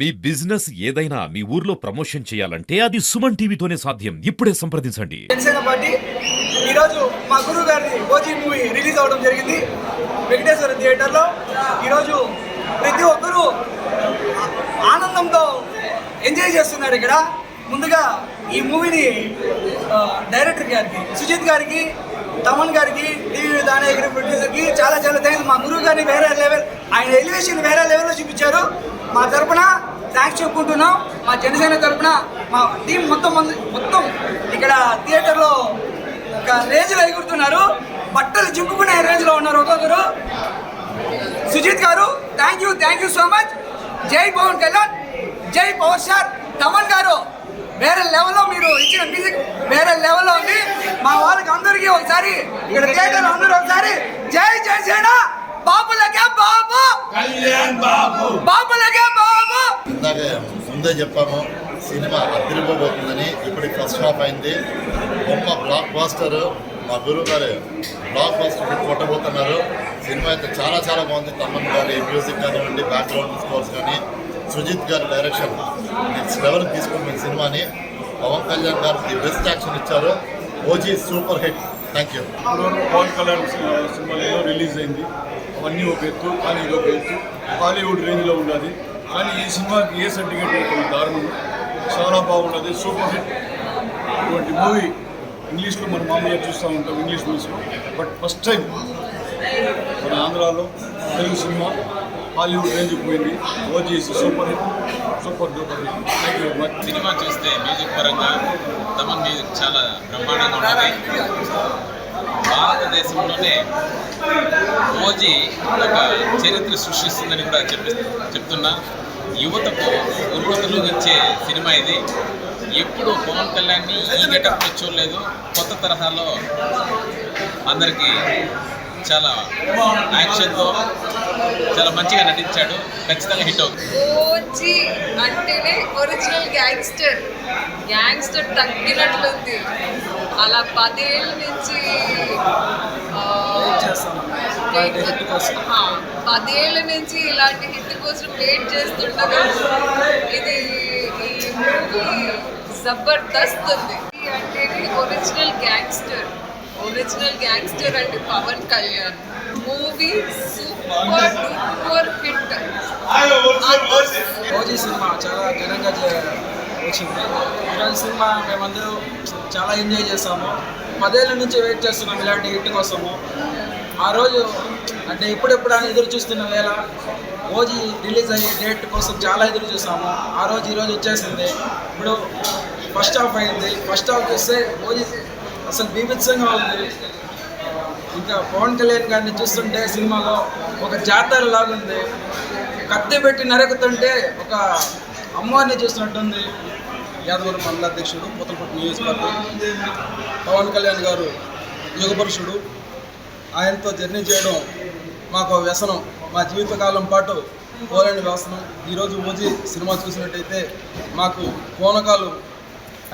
మీ business ఏదైనా మీ ఊర్లో promotion చేయాలంటే అది సుమన్ టీవీతోనే సాధ్యం. ఇప్పుడే సంప్రదించండి. జనసేన పార్టీ ఈరోజు మా గురువు గారి ఓజీ మూవీ రిలీజ్ అవడం జరిగింది వెంకటేశ్వర థియేటర్లో. ఈరోజు ప్రతి ఒక్కరూ ఆనందంతో ఎంజాయ్ చేస్తున్నారు. ఇక్కడ ముందుగా ఈ మూవీని డైరెక్టర్ గారికి, సుజిత్ గారికి, తమన్ గారికి, టీవీ దానయ్య గారి ప్రొడ్యూసర్కి చాలా థ్యాంక్స్. మా గురువు గారిని వేరే లెవెల్, ఆయన ఎలివేషన్ వేరే లెవెల్లో చూపించారు. మా తరపున థ్యాంక్స్ చెప్పుకుంటున్నాం. మా జనసేన తరపున మా టీం మొత్తం ఇక్కడ థియేటర్లో ఒక రేంజ్లో ఎగురుతున్నారు. బట్టలు చింపుకునే రేంజ్లో ఉన్నారు ఒక్కొక్కరు. సుజిత్ గారు థ్యాంక్ యూ సో మచ్. జై పవన్ కళ్యాణ్, జై పవర్ స్టార్. తమన్ గారు వేరే లెవెల్లో, మీరు ఇచ్చిన మ్యూజిక్ వేరే లెవెల్లో ఉంది. మా వాళ్ళకి అందరికీ ఒకసారి ఇక్కడ థియేటర్లో అందరూ ఒకసారి జై జనసేన, బాబులకే బాబు, కళ్యాణ్ బాబు, బాబులకే బాబు. ఇందాక ముందే చెప్పాము సినిమా అదిరిపోబోతుందని. ఇప్పటికి ఫస్ట్ హాఫ్ అయింది. గొప్ప బ్లాక్ బాస్టర్. మా గురువు గారు బ్లాక్ బాస్టర్ కొట్టబోతున్నారు. సినిమా అయితే చాలా బాగుంది. తమన్ గారి మ్యూజిక్ కానివ్వండి, బ్యాక్గ్రౌండ్ స్కోర్స్ కానీ, సుజిత్ గారి డైరెక్షన్ నెక్స్ట్ లెవెల్కి తీసుకుంటున్న సినిమాని. పవన్ కళ్యాణ్ గారు ది బెస్ట్ యాక్షన్ ఇచ్చారు. OG super hit. Thank you. Pavan Kalyan సినిమాలో రిలీజ్ అయింది. అవన్నీ ఒక ఎత్తు, కానీ ఇది ఒక ఎత్తు. హాలీవుడ్ రేంజ్లో ఉన్నది. కానీ ఈ సినిమాకి ఏ సర్టిఫికేట్ దారుణం. చాలా బాగున్నది, సూపర్ హిట్. ఇటువంటి మూవీ ఇంగ్లీష్లో మనం మామూలుగా చూస్తూ ఉంటాం, ఇంగ్లీష్ మూవీస్లో. బట్ ఫస్ట్ టైం మన ఆంధ్రాలో తెలుగు సినిమా హాలీవుడ్ రేంజ్కి పోయింది. OGC super hit, super duper hit. Thank you very much. Cinema చూస్తే మ్యూజిక్ పరంగా తమన్ మ్యూజిక్ చాలా బ్రహ్మాండంగా ఉన్నది. భారతదేశంలోనే ఓజీ ఒక చరిత్ర సృష్టిస్తుందని కూడా చెప్తున్నా. యువతకు ఉర్వతులు ఇచ్చే సినిమా ఇది. ఎప్పుడు పవన్ కళ్యాణ్ని ఈ గెటప్లో చూడలేదు. కొత్త తరహాలో అందరికీ చాలా యాక్షన్తో చాలా మంచిగా నటించాడు. ఖచ్చితంగా హిట్ అవుతుంది. ఓజీ అంటేనే ఒరిజినల్ గ్యాంగ్స్టర్ తగ్గినట్లుంది. అలా 10 ఏళ్ళ నుంచి 10 ఏళ్ళ నుంచి ఇలాంటి హిట్ కోసం వెయిట్ చేస్తుండగా ఇది ఈ మూవీ జబర్దస్త్ ఉంది. అంటేనే ఒరిజినల్ గ్యాంగ్స్టర్ అంటే Pavan Kalyan. Movie super duper hit. OG సినిమా చాలా ఘనంగా వచ్చింది. ఈరోజు సినిమా మేమందరూ చాలా ఎంజాయ్ చేసాము. 10 ఏళ్ళ నుంచి వెయిట్ చేస్తున్నాం ఇలాంటి హిట్ కోసము. ఆ రోజు అంటే ఇప్పుడెప్పుడు అని ఎదురు చూస్తున్న వేళ ఓజీ రిలీజ్ అయ్యే డేట్ కోసం చాలా ఎదురు చూసాము. ఆ రోజు ఈరోజు వచ్చేసింది. ఇప్పుడు ఫస్ట్ హాఫ్ అయింది. ఫస్ట్ హాఫ్ చూస్తే ఓజీ అసలు బీభత్సంగా ఉంది. ఇంకా పవన్ కళ్యాణ్ గారిని చూస్తుంటే సినిమాలో ఒక జాతర లాగుంది. కత్తి పెట్టి నరుకుతుంటే ఒక అమ్మవారిని చూస్తున్నట్టుంది. యాదవరం మండల అధ్యక్షుడు, పూతలపట్టు నియోజకవర్గం. పవన్ కళ్యాణ్ గారు యుగపురుషుడు. ఆయనతో జర్నీ చేయడం మాకు వ్యసనం. మా జీవితకాలం పాటు పోలేని వ్యసనం. ఈరోజు ఓజీ సినిమా చూసినట్టయితే మాకు పూనకాలు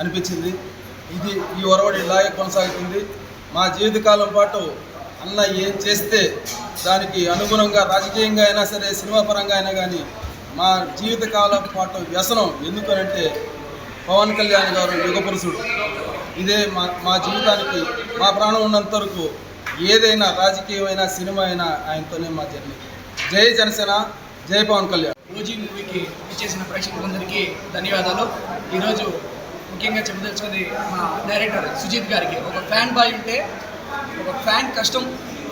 అనిపించింది. ఈ ఒరవడి ఇలాగే కొనసాగుతుంది. మా జీవితకాలం పాటు అన్న ఏం చేస్తే దానికి అనుగుణంగా రాజకీయంగా అయినా సరే, సినిమా పరంగా అయినా కానీ మా జీవితకాలం పాటు వ్యసనం. ఎందుకనంటే పవన్ కళ్యాణ్ గారు యుగపురుషుడు. ఇదే మా జీవితానికి, మా ప్రాణం ఉన్నంత వరకు ఏదైనా రాజకీయమైనా సినిమా అయినా ఆయనతోనే మా జర్నీ. జై జనసేన, జై పవన్ కళ్యాణ్. ఓజీ మూవీకి ఇచ్చేసిన ప్రేక్షకులందరికీ ధన్యవాదాలు. ఈరోజు ముఖ్యంగా చెప్పదలుచుకుంది మా డైరెక్టర్ సుజిత్ గారికి. ఒక ఫ్యాన్ బాయ్ ఉంటే, ఒక ఫ్యాన్ కష్టం,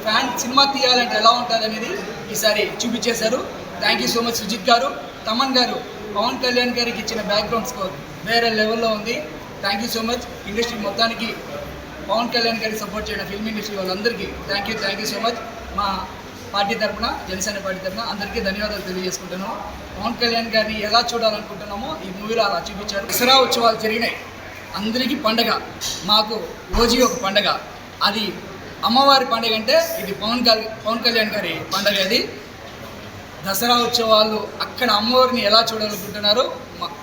ఫ్యాన్ సినిమా తీయాలంటే ఎలా ఉంటుంది అనేది ఈసారి చూపించేశారు. Thank you so much Sujith గారు. తమన్ గారు పవన్ కళ్యాణ్ గారికి ఇచ్చిన బ్యాక్గ్రౌండ్ స్కోర్ వేరే లెవెల్లో ఉంది. Thank you so much. Industry మొత్తానికి పవన్ కళ్యాణ్ గారికి సపోర్ట్ చేయడం ఫిల్మ్ ఇండస్ట్రీ వాళ్ళందరికీ థ్యాంక్ యూ సో మచ్. మా పార్టీ తరఫున, జనసేన పార్టీ తరఫున అందరికీ ధన్యవాదాలు తెలియజేసుకుంటున్నాము. పవన్ కళ్యాణ్ గారిని ఎలా చూడాలనుకుంటున్నామో ఈ మూవీలో అలా చూపించారు. దసరా ఉత్సవాలు జరిగినాయి. అందరికీ పండగ. మాకు ఓజీ ఒక పండగ. అది అమ్మవారి పండుగ అంటే ఇది పవన్ కళ్యాణ్ గారి పండుగ. అది దసరా ఉత్సవాలు. అక్కడ అమ్మవారిని ఎలా చూడాలనుకుంటున్నారు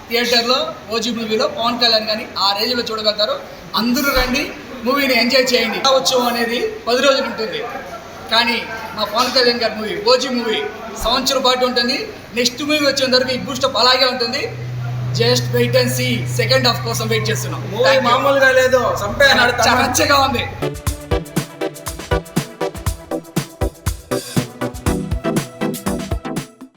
థియేటర్లో ఓజీ మూవీలో పవన్ కళ్యాణ్ గారిని ఆ రేంజ్లో చూడగలుగుతారు. అందరూ రండి, మూవీని ఎంజాయ్ చేయండి. ఉత్సవం అనేది 10 రోజులు ఉంటుంది. కానీ మా పవన్ కళ్యాణ్ గారి మూవీ ఓజీ మూవీ సంవత్సరం పాటు ఉంటుంది. నెక్స్ట్ మూవీ వచ్చేంత వరకు ఈ బూస్టప్ అలాగే ఉంటుంది. Just wait and see. Second half కోసం వెయిట్ చేస్తున్నాం. మూవీ మామూలుగా లేదు, సంపే చాలా మంచిగా ఉంది.